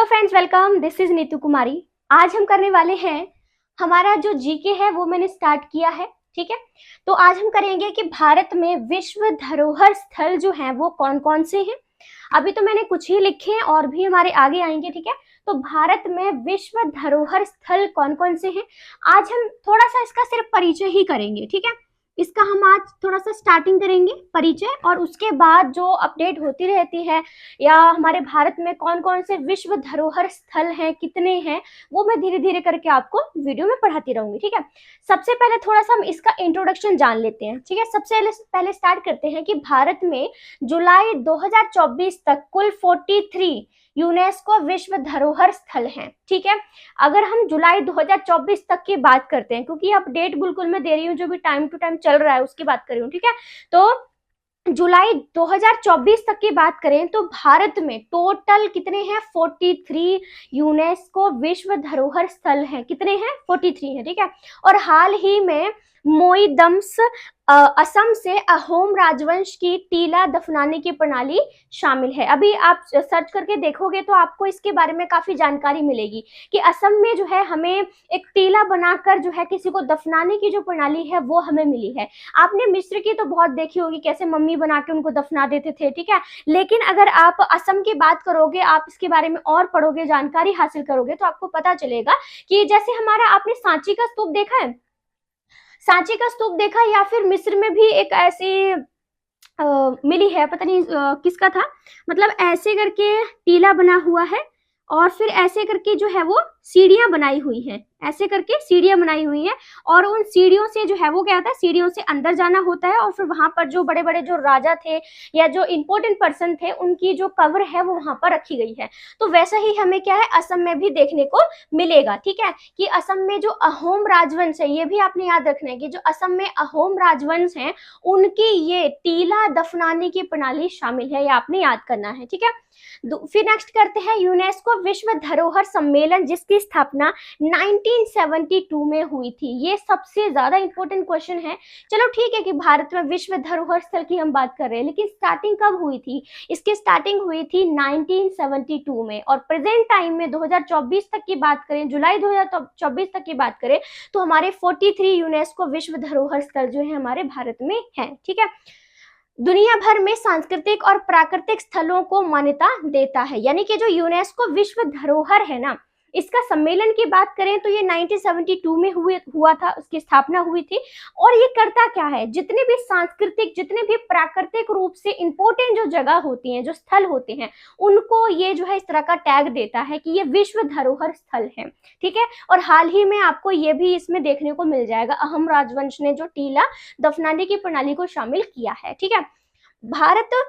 Friends, welcome. This is Neetu Kumari. आज हम करने वाले हैं, हमारा जो जीके है वो मैंने स्टार्ट किया है। ठीक है, तो आज हम करेंगे कि भारत में विश्व धरोहर स्थल जो हैं वो कौन कौन से हैं। अभी तो मैंने कुछ ही लिखे हैं और भी हमारे आगे आएंगे। ठीक है, तो भारत में विश्व धरोहर स्थल कौन कौन से हैं, आज हम थोड़ा सा इसका सिर्फ परिचय ही करेंगे। ठीक है, इसका हम आज थोड़ा सा स्टार्टिंग करेंगे परिचय, और उसके बाद जो अपडेट होती रहती है या हमारे भारत में कौन कौन से विश्व धरोहर स्थल हैं, कितने हैं, वो मैं धीरे धीरे करके आपको वीडियो में पढ़ाती रहूंगी। ठीक है, सबसे पहले थोड़ा सा हम इसका इंट्रोडक्शन जान लेते हैं। ठीक है, सबसे पहले स्टार्ट करते हैं कि भारत में जुलाई 2024 तक कुल 43 यूनेस्को विश्व धरोहर स्थल हैं। ठीक है, अगर हम जुलाई 2024 तक की बात करते हैं, क्योंकि अब डेट बिल्कुल मैं दे रही हूँ जो भी टाइम टू टाइम चल रहा है उसकी बात कर रही हूँ। ठीक है, तो जुलाई 2024 तक की बात करें तो भारत में टोटल कितने हैं, 43 यूनेस्को विश्व धरोहर स्थल हैं। कितने हैं, 43 हैं। ठीक है, और हाल ही में मोईदम्स असम से अहोम राजवंश की टीला दफनाने की प्रणाली शामिल है। अभी आप सर्च करके देखोगे तो आपको इसके बारे में काफी जानकारी मिलेगी कि असम में जो है हमें एक टीला बनाकर जो है किसी को दफनाने की जो प्रणाली है वो हमें मिली है। आपने मिस्र की तो बहुत देखी होगी, कैसे मम्मी बना के उनको दफना देते थे। ठीक है, लेकिन अगर आप असम की बात करोगे, आप इसके बारे में और पढ़ोगे, जानकारी हासिल करोगे, तो आपको पता चलेगा कि जैसे हमारा, आपने सांची का स्तूप देखा है, सांची का स्तूप देखा, या फिर मिस्र में भी एक ऐसी मिली है, पता नहीं किसका था, मतलब ऐसे करके टीला बना हुआ है और फिर ऐसे करके जो है वो सीढ़ियां बनाई हुई हैं, ऐसे करके सीढ़ियां बनाई हुई हैं, और उन सीढ़ियों से जो है वो क्या होता है, सीढ़ियों से अंदर जाना होता है, और फिर वहां पर जो बड़े बड़े जो राजा थे या जो इंपॉर्टेंट पर्सन थे उनकी जो कब्र है वो वहां पर रखी गई है। तो वैसा ही हमें क्या है, असम में भी देखने को मिलेगा। ठीक है, कि असम में जो अहोम राजवंश है, ये भी आपने याद रखना है कि जो असम में अहोम राजवंश है उनकी ये टीला दफनाने की प्रणाली शामिल है, ये आपने याद करना है। ठीक है, फिर नेक्स्ट करते हैं यूनेस्को विश्व धरोहर सम्मेलन, जिसकी स्थापना 1972 में हुई थी। ये सबसे ज्यादा इंपॉर्टेंट क्वेश्चन है। चलो ठीक है कि भारत में विश्व धरोहर स्थल की हम बात कर रहे हैं, लेकिन स्टार्टिंग कब हुई थी, इसकी स्टार्टिंग हुई थी 1972 में, और प्रेजेंट टाइम में 2024 तक की बात करें, जुलाई 2024 तक की बात करें, तो हमारे 43 यूनेस्को विश्व धरोहर स्थल जो है हमारे भारत में है। ठीक है, दुनिया भर में सांस्कृतिक और प्राकृतिक स्थलों को मान्यता देता है, यानी कि जो यूनेस्को विश्व धरोहर है ना, इसका सम्मेलन की बात करें तो ये 1972 में हुआ था, उसकी स्थापना हुई थी। और ये करता क्या है, जितने भी सांस्कृतिक, जितने भी प्राकृतिक रूप से इंपॉर्टेंट जो जगह होती हैं, जो स्थल होते हैं, उनको ये जो है इस तरह का टैग देता है कि ये विश्व धरोहर स्थल है। ठीक है, और हाल ही में आपको ये भी इसमें देखने को मिल जाएगा, अहोम राजवंश ने जो टीला दफनाने की प्रणाली को शामिल किया है। ठीक है, भारत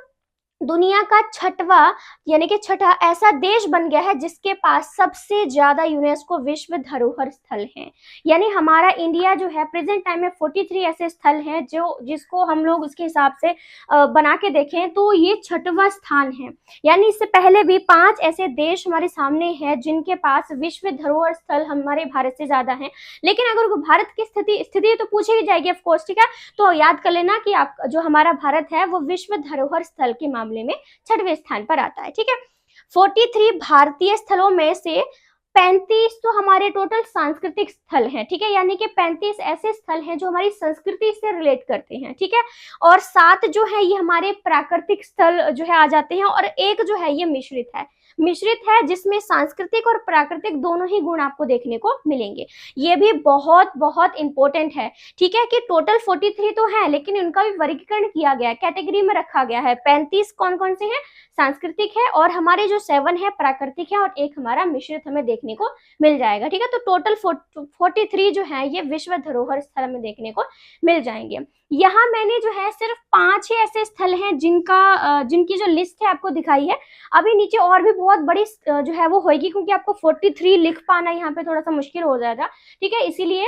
दुनिया का छठवा, यानी कि छठा ऐसा देश बन गया है जिसके पास सबसे ज्यादा यूनेस्को विश्व धरोहर स्थल हैं। यानी हमारा इंडिया जो है प्रेजेंट टाइम में 43 ऐसे स्थल हैं जो जिसको हम लोग उसके हिसाब से बना के देखें तो ये छठवां स्थान है। यानी इससे पहले भी 5 ऐसे देश हमारे सामने हैं जिनके पास विश्व धरोहर स्थल हमारे भारत से ज्यादा हैं। लेकिन अगर भारत की स्थिति तो पूछी ही जाएगी ऑफकोर्स। ठीक है, तो याद कर लेना कि आप जो हमारा भारत है वो विश्व धरोहर स्थल के मामले में 6वें स्थान पर आता है। ठीक है, 43 भारतीय स्थलों में से 35 तो हमारे टोटल सांस्कृतिक स्थल हैं। ठीक है, यानी कि 35 ऐसे स्थल हैं जो हमारी संस्कृति से रिलेट करते हैं। ठीक है, और 7 जो है ये हमारे प्राकृतिक स्थल जो है आ जाते हैं, और एक जो है ये मिश्रित है जिसमें सांस्कृतिक और प्राकृतिक दोनों ही गुण आपको देखने को मिलेंगे। ये भी बहुत बहुत इंपॉर्टेंट है। ठीक है, कि टोटल 43 तो है, लेकिन उनका भी वर्गीकरण किया गया है, कैटेगरी में रखा गया है। 35 कौन कौन से हैं, सांस्कृतिक है, और हमारे जो 7 है प्राकृतिक है, और एक हमारा मिश्रित हमें देखने को मिल जाएगा। ठीक है, तो टोटल 43 जो है ये विश्व धरोहर स्थल हमें देखने को मिल जाएंगे। यहाँ मैंने जो है सिर्फ 5 ही ऐसे स्थल हैं जिनकी जो लिस्ट है आपको दिखाई है। अभी नीचे और भी बहुत बड़ी जो है वो होगी, क्योंकि आपको 43 लिख पाना यहाँ पे थोड़ा सा मुश्किल हो जाएगा। ठीक है, इसीलिए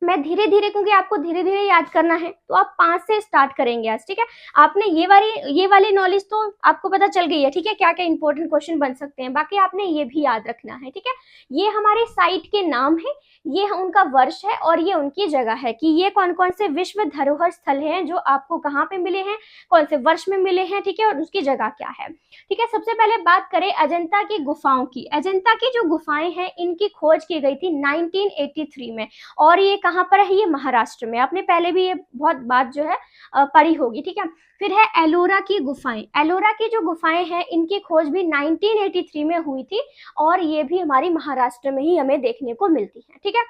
मैं धीरे धीरे, क्योंकि आपको धीरे धीरे याद करना है, तो आप 5 से स्टार्ट करेंगे आज, ठीक है। आपने ये वाली नॉलेज तो आपको पता चल गई है, ठीक है, क्या क्या इंपॉर्टेंट क्वेश्चन बन सकते हैं। बाकी आपने ये भी याद रखना है, ठीक है। ये हमारे साइट के नाम है, ये उनका वर्ष है और ये उनकी जगह है कि ये कौन कौन से विश्व धरोहर स्थल हैं जो आपको कहाँ पे मिले हैं, कौन से वर्ष में मिले हैं, ठीक है, और उसकी जगह क्या है, ठीक है। सबसे पहले बात करें अजंता की गुफाओं की। अजंता की जो गुफाएं हैं इनकी खोज की गई थी 1983 में, और ये कहाँ पर है, ये महाराष्ट्र में। आपने पहले भी ये बहुत बात जो है पढ़ी होगी, ठीक है। फिर है एलोरा की गुफाएं। एलोरा की जो गुफाएं हैं इनकी खोज भी 1983 में हुई थी, और ये भी हमारी महाराष्ट्र में ही हमें देखने को मिलती है, ठीक है।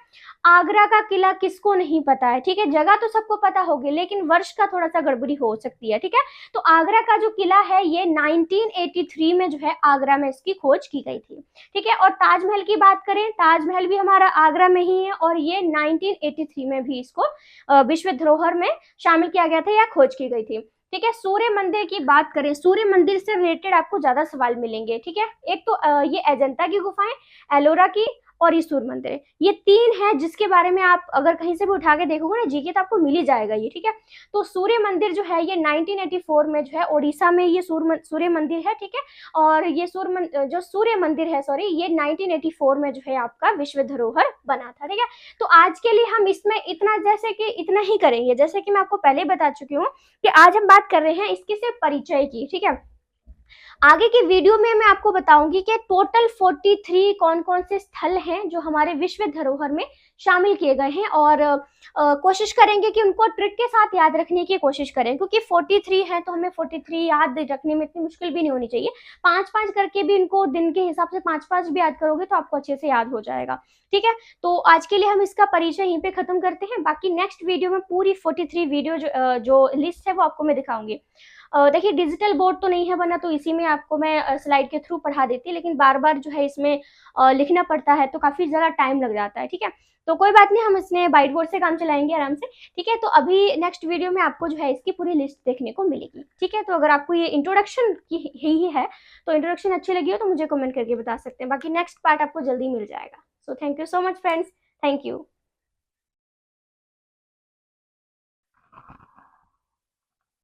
आगरा का किला किसको नहीं पता है, ठीक है, जगह तो सबको पता होगी लेकिन वर्ष का थोड़ा सा गड़बड़ी हो सकती है, ठीक है। तो आगरा का जो किला है ये 1983 में जो है आगरा में इसकी खोज की गई थी, ठीक है। और ताजमहल की बात करें, ताजमहल भी हमारा आगरा में ही है, और ये 1983 में भी इसको विश्व धरोहर में शामिल किया गया था या खोज की गई थी, ठीक है। सूर्य मंदिर की बात करें, सूर्य मंदिर से रिलेटेड आपको ज्यादा सवाल मिलेंगे, ठीक है। एक तो ये अजंता की गुफाएं, एलोरा की, और ये सूर्य मंदिर है। ये 3 है जिसके बारे में आप अगर कहीं से भी उठा के देखोगे ना जीके तो आपको मिल ही जाएगा ये, ठीक है। तो सूर्य मंदिर जो है ये 1984 में जो है ओडिशा में ये सूर्य मंदिर है, ठीक है। और ये जो सूर्य मंदिर है, सॉरी, ये 1984 में जो है आपका विश्व धरोहर बना था, ठीक है। तो आज के लिए हम इसमें इतना ही करेंगे, जैसे कि मैं आपको पहले बता चुकी हूँ कि आज हम बात कर रहे हैं इसके सिर्फ परिचय की, ठीक है। आगे की वीडियो में मैं आपको बताऊंगी कि टोटल 43 कौन कौन से स्थल हैं जो हमारे विश्व धरोहर में शामिल किए गए हैं, और कोशिश करेंगे कि उनको ट्रिक के साथ याद रखने की कोशिश करें, क्योंकि 43 है तो हमें 43 याद रखने में इतनी मुश्किल भी नहीं होनी चाहिए। 5-5 करके भी इनको दिन के हिसाब से 5-5 भी याद करोगे तो आपको अच्छे से याद हो जाएगा, ठीक है। तो आज के लिए हम इसका परिचय यहीं पे खत्म करते हैं। बाकी नेक्स्ट वीडियो में पूरी 43 वीडियो जो लिस्ट है वो आपको मैं दिखाऊंगी। देखिए डिजिटल बोर्ड तो नहीं है, बना तो इसी में आपको मैं स्लाइड के थ्रू पढ़ा देती, लेकिन बार बार जो है इसमें लिखना पड़ता है तो काफी ज्यादा टाइम लग जाता है, ठीक है। तो कोई बात नहीं, हम इसमें व्हाइट बोर्ड से काम चलाएंगे आराम से, ठीक है। तो अभी नेक्स्ट वीडियो में आपको जो है इसकी पूरी लिस्ट देखने को मिलेगी, ठीक है। तो अगर आपको ये इंट्रोडक्शन की ही है तो इंट्रोडक्शन अच्छी लगी हो तो मुझे कमेंट करके बता सकते हैं। बाकी नेक्स्ट पार्ट आपको जल्दी मिल जाएगा। So thank you so much friends, thank you.